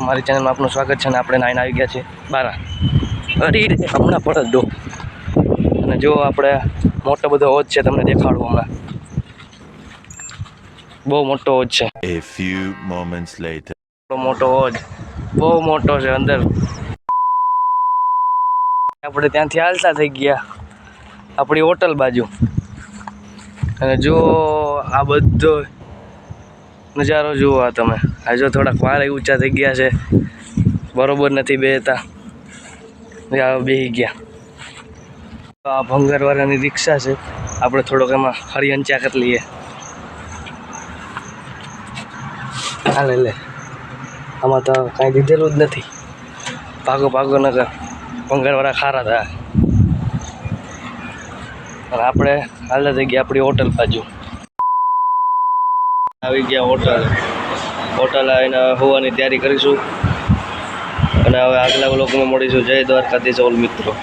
મારી ચેનલમાં આપનું સ્વાગત છે અને આપણે નાઈને આવી ગયા છીએ બારા. અરે હમણાં પડત દો અને જો આપણે મોટો બધો હોજ છે, તમને દેખાડું હમણાં. બહુ મોટો હોજ છે. A few moments later. મોટો હોજ બહુ મોટો છે. અંદર આપણે ત્યાંથી હાલતા થઈ ગયા આપણી હોટલ બાજુ અને જો આ બધો નજારો જુઓ. આ તમે આ જો થોડાક વાળ ઊંચા થઈ ગયા છે, બરોબર નથી બેહતા, બેસી ગયા. આ ભંગારવાળાની રિક્ષા છે, આપણે થોડોક એમાં હરિયંચા કરી લઈએ. હાલે લે, આમાં તો કાંઈ દીધેલું જ નથી. ભાગો ભાગો ન કર, ભંગારવાળા ખારા થયા. અને આપણે હાલતા થઈ ગયા આપણી હોટલ બાજુ. આવી ગયા હોટલ આવીને હોવાની તૈયારી કરીશું અને હવે આગલા વ્લોગમાં મળીશું. જય દ્વારકાધીશ ઓલ મિત્રો.